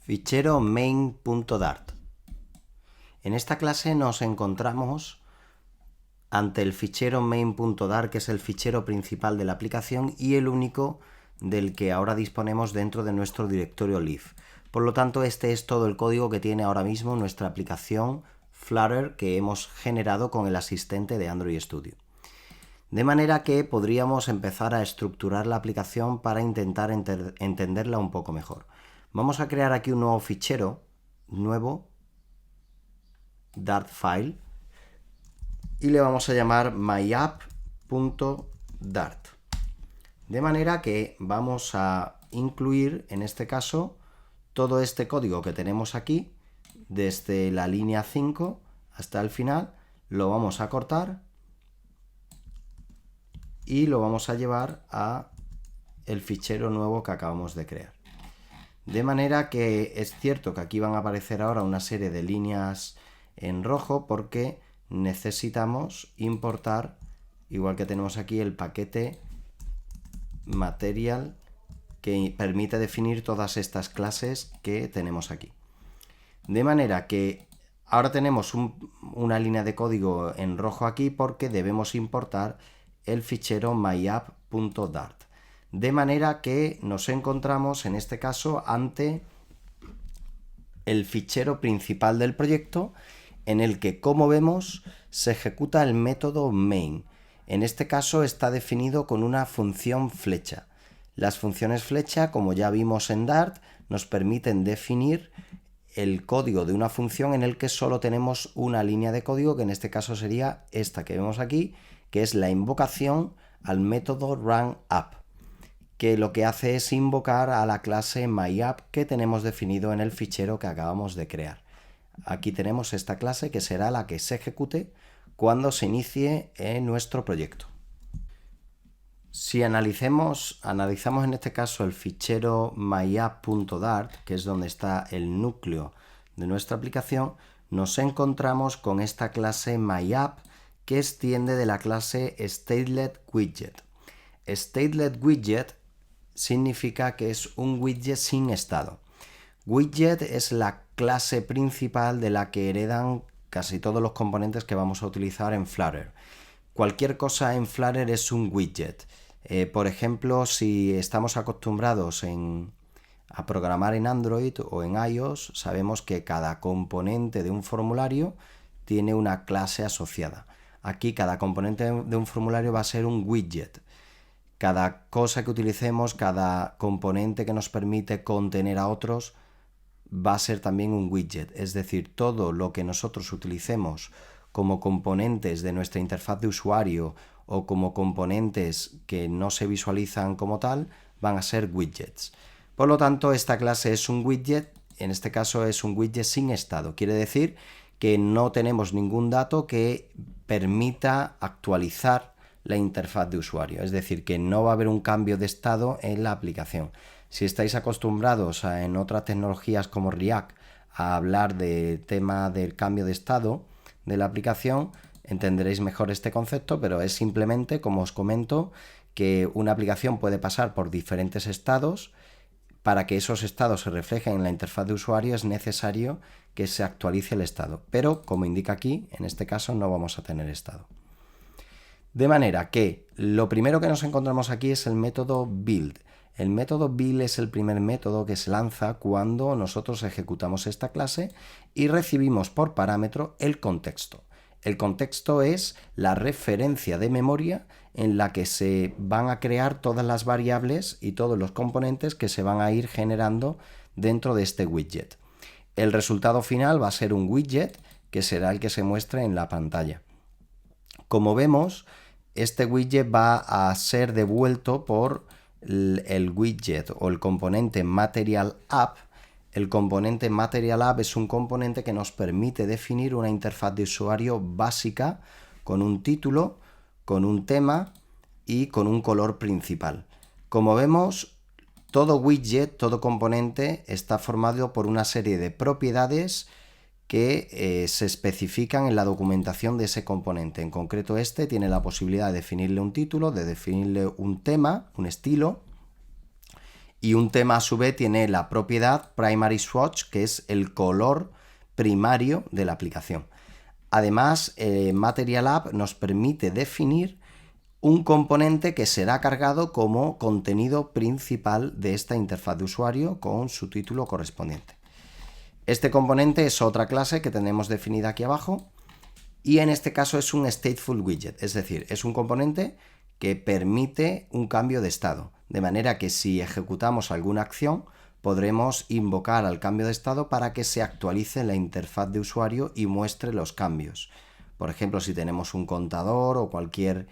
Fichero main.dart. En esta clase nos encontramos ante el fichero main.dart, que es el fichero principal de la aplicación y el único del que ahora disponemos dentro de nuestro directorio Leaf. Por lo tanto, este es todo el código que tiene ahora mismo nuestra aplicación Flutter que hemos generado con el asistente de Android Studio. De manera que podríamos empezar a estructurar la aplicación para intentar entenderla un poco mejor. Vamos a crear aquí un nuevo fichero, Dart file, y le vamos a llamar myapp.dart. De manera que vamos a incluir, en este caso, todo este código que tenemos aquí, desde la línea 5 hasta el final, lo vamos a cortar y lo vamos a llevar a el fichero nuevo que acabamos de crear. De manera que es cierto que aquí van a aparecer ahora una serie de líneas en rojo porque necesitamos importar, igual que tenemos aquí, el paquete material que permite definir todas estas clases que tenemos aquí. De manera que ahora tenemos una línea de código en rojo aquí porque debemos importar el fichero myapp.dart. De manera que nos encontramos en este caso ante el fichero principal del proyecto, en el que, como vemos, se ejecuta el método main. En este caso está definido con una función flecha. Las funciones flecha, como ya vimos en Dart, nos permiten definir el código de una función en el que solo tenemos una línea de código, que en este caso sería esta que vemos aquí, que es la invocación al método runUp, que lo que hace es invocar a la clase myapp que tenemos definido en el fichero que acabamos de crear. Aquí tenemos esta clase que será la que se ejecute cuando se inicie en nuestro proyecto. Si analizamos en este caso el fichero myapp.dart, que es donde está el núcleo de nuestra aplicación, nos encontramos con esta clase myapp que extiende de la clase stateletWidget. StateletWidget significa que es un widget sin estado. Widget es la clase principal de la que heredan casi todos los componentes que vamos a utilizar en Flutter. Cualquier cosa en Flutter es un widget. Por ejemplo, si estamos acostumbrados a programar en Android o en iOS, sabemos que cada componente de un formulario tiene una clase asociada. Aquí cada componente de un formulario va a ser un widget. Cada cosa que utilicemos, cada componente que nos permite contener a otros, va a ser también un widget. Es decir, todo lo que nosotros utilicemos como componentes de nuestra interfaz de usuario o como componentes que no se visualizan como tal, van a ser widgets. Por lo tanto, esta clase es un widget, en este caso es un widget sin estado. Quiere decir que no tenemos ningún dato que permita actualizar la interfaz de usuario, es decir, que no va a haber un cambio de estado en la aplicación. Si estáis acostumbrados en otras tecnologías como React a hablar del tema del cambio de estado de la aplicación, entenderéis mejor este concepto, pero es simplemente, como os comento, que una aplicación puede pasar por diferentes estados. Para que esos estados se reflejen en la interfaz de usuario es necesario que se actualice el estado, pero como indica aquí, en este caso no vamos a tener estado. De manera que lo primero que nos encontramos aquí es el método build. El método build es el primer método que se lanza cuando nosotros ejecutamos esta clase y recibimos por parámetro el contexto. El contexto es la referencia de memoria en la que se van a crear todas las variables y todos los componentes que se van a ir generando dentro de este widget. El resultado final va a ser un widget que será el que se muestre en la pantalla. Como vemos, este widget va a ser devuelto por el widget o el componente MaterialApp. El componente MaterialApp es un componente que nos permite definir una interfaz de usuario básica con un título, con un tema y con un color principal. Como vemos, todo widget, todo componente está formado por una serie de propiedades que se especifican en la documentación de ese componente. En concreto, este tiene la posibilidad de definirle un título, de definirle un tema, un estilo, Y un tema a su vez tiene la propiedad primary swatch, que es el color primario de la aplicación. Además, Material App nos permite definir un componente que será cargado como contenido principal de esta interfaz de usuario con su título correspondiente. Este componente es otra clase que tenemos definida aquí abajo y en este caso es un stateful widget, es decir, es un componente que permite un cambio de estado, de manera que si ejecutamos alguna acción podremos invocar al cambio de estado para que se actualice la interfaz de usuario y muestre los cambios. Por ejemplo, si tenemos un contador o cualquier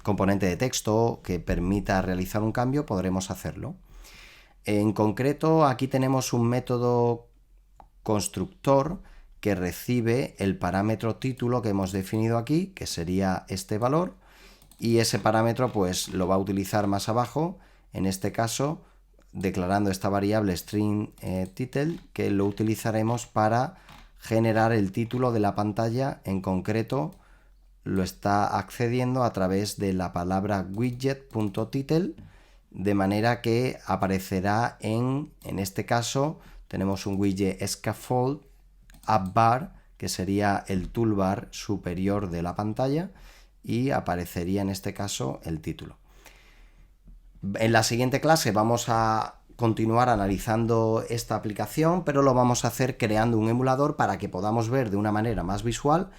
componente de texto que permita realizar un cambio, podremos hacerlo. En concreto, aquí tenemos un método constructor que recibe el parámetro título que hemos definido aquí, que sería este valor, y ese parámetro pues lo va a utilizar más abajo, en este caso declarando esta variable string title, que lo utilizaremos para generar el título de la pantalla. En concreto lo está accediendo a través de la palabra widget.title, de manera que aparecerá en este caso tenemos un widget scaffold app bar, que sería el toolbar superior de la pantalla, y aparecería en este caso el título. En la siguiente clase vamos a continuar analizando esta aplicación, pero lo vamos a hacer creando un emulador para que podamos ver de una manera más visual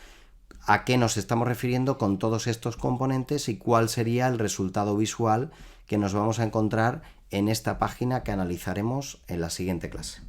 a qué nos estamos refiriendo con todos estos componentes y cuál sería el resultado visual que nos vamos a encontrar en esta página que analizaremos en la siguiente clase.